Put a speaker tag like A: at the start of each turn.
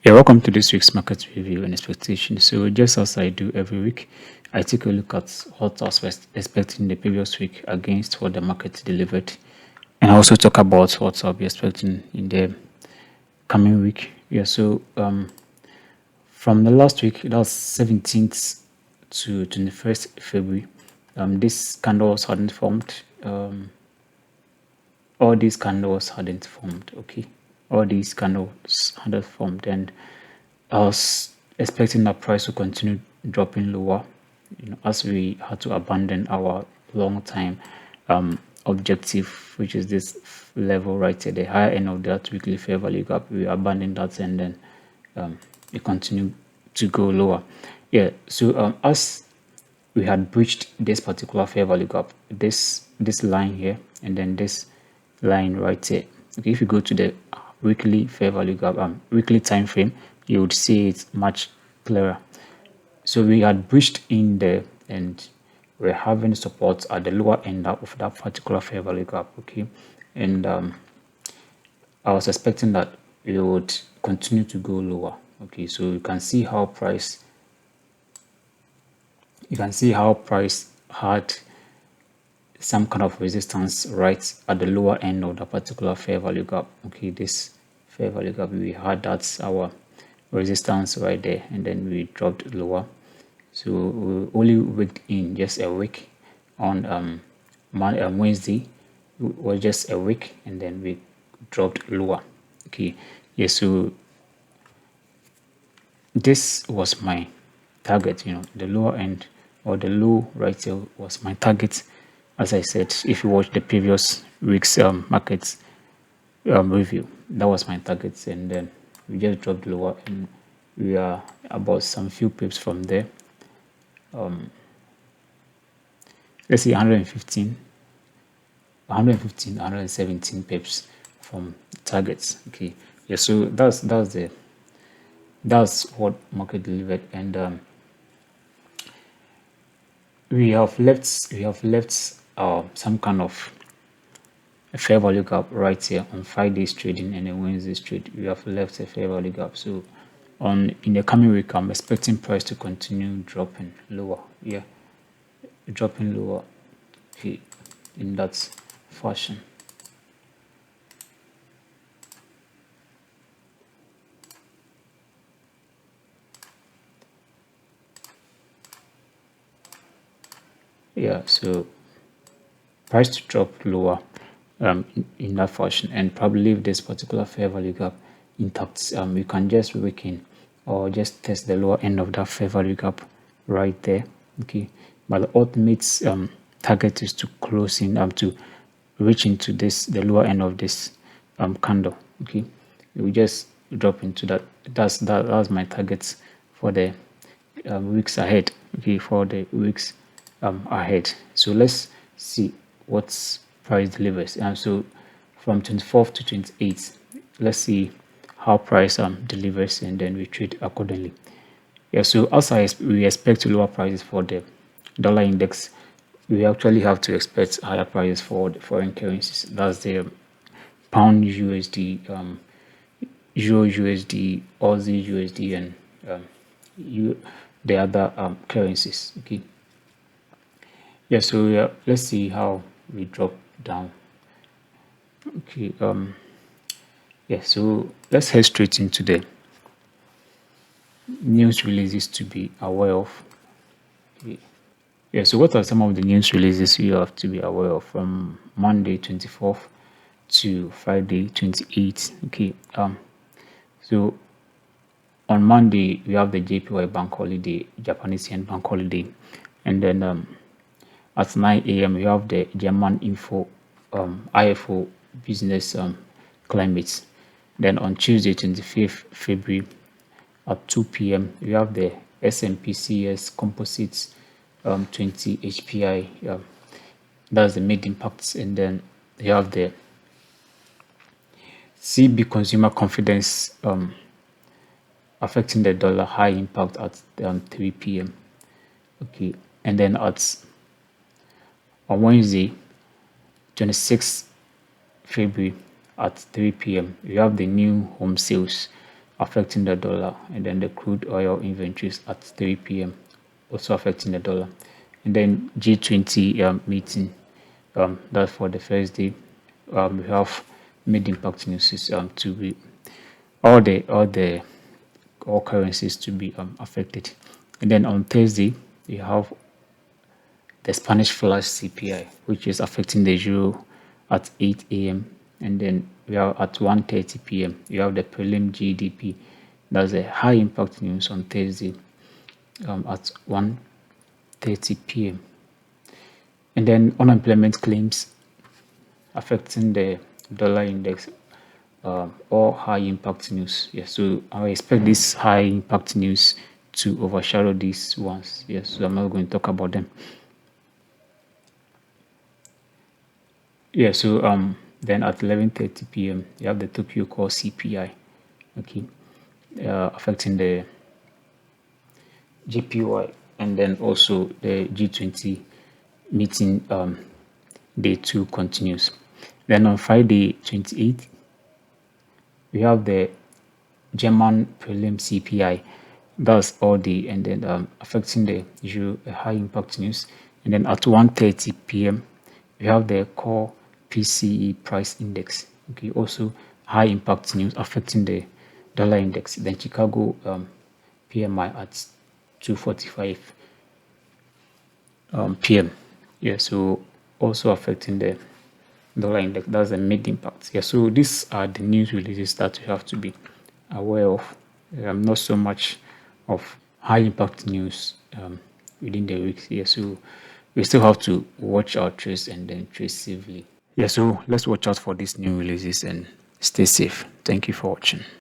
A: Yeah, welcome to this week's market review and expectation. So, just as I do every week, I take a look at what I was expecting the previous week against what the market delivered, and I also talk about what I'll be expecting in the coming week. Yeah, so from the last week, that was 17th to 21st February, this candles hadn't formed. All these candles hadn't formed. Okay, all these candles hadn't formed, and I was expecting that price to continue dropping lower, as we had to abandon our long time objective, which is this level right at the higher end of that weekly fair value gap. We abandoned that, and then it continued to go lower. Yeah, so as we had breached this particular fair value gap, this line here, and then this line right here. Okay, if you go to the weekly fair value gap, weekly time frame, you would see it much clearer. So we had breached in there, and we're having support at the lower end of that particular fair value gap. Okay, and I was expecting that it would continue to go lower. Okay, so you can see how price had some kind of resistance right at the lower end of the particular fair value gap. Okay, this fair value gap, we had that's our resistance right there, and then we dropped lower. So we only wicked in just a week on Wednesday. It was just a week, and then we dropped lower. Okay, yeah, so this was my target, the lower end or the low right here was my target. As I said, if you watch the previous week's markets review, that was my target, and then we just dropped lower, and we are about some few pips from there. Let's see, 117 pips from targets. Okay, yeah, so that's what market delivered, and we have left some kind of a fair value gap right here on Friday's trading and then Wednesday's trade. We have left a fair value gap. So in the coming week, I'm expecting price to continue dropping lower. Yeah, dropping lower. Okay, in that fashion. Yeah, so price to drop lower in that fashion, and probably leave this particular fair value gap intact. You can just weaken or just test the lower end of that fair value gap right there. Okay, but the ultimate target is to close in to reach into the lower end of this candle. Okay, we just drop into that. That's my target for the weeks ahead. Okay, for the weeks ahead. So let's see what price delivers. And so from 24th to 28th, let's see how price delivers, and then we trade accordingly. Yeah, so as we expect lower prices for the dollar index, we actually have to expect higher prices for the foreign currencies. That's the pound USD, euro USD, Aussie USD, and the other currencies. Okay. Yeah, so let's see how we drop down. Okay. Yeah, so let's head straight into the news releases to be aware of. Okay. Yeah, so what are some of the news releases you have to be aware of from Monday 24th to Friday 28th? Okay. So on Monday we have the JPY bank holiday, Japanese yen bank holiday, and then at 9 a.m. we have the German IFO business climate. Then on Tuesday 25th February at 2 p.m. we have the S&P CS Composites 20 HPI. That's the mid impacts, and then you have the CB consumer confidence affecting the dollar, high impact at 3 p.m. Okay, and then on Wednesday 26th February at 3 p.m. we have the new home sales affecting the dollar, and then the crude oil inventories at 3 p.m. also affecting the dollar, and then G20 meeting, that for the first day. We have mid impact news to be all currencies to be affected, and then on Thursday we have the Spanish Flash CPI, which is affecting the euro at 8 a.m. And then we are at 1:30 p.m. You have the prelim GDP. That's a high impact news on Thursday at 1:30 p.m. And then unemployment claims affecting the dollar index, or high impact news. Yes, so I expect this high impact news to overshadow these ones. Yes, so I'm not going to talk about them. Yeah, so then at 11:30 p.m. you have the Tokyo Core CPI, okay, affecting the GPY, and then also the G20 meeting day 2 continues. Then on Friday 28th, we have the German prelim CPI. That's all day, and then affecting the usual high impact news. And then at 1:30 p.m. we have the core PCE price index. Okay, also high impact news affecting the dollar index. Then Chicago PMI at 2:45 p.m. Yeah, so also affecting the dollar index. That's the mid impact. Yeah, so these are the news releases that you have to be aware of. Not so much of high impact news within the week. Yeah, so we still have to watch our trades and then trade safely. Yeah, so let's watch out for these new releases and stay safe. Thank you for watching.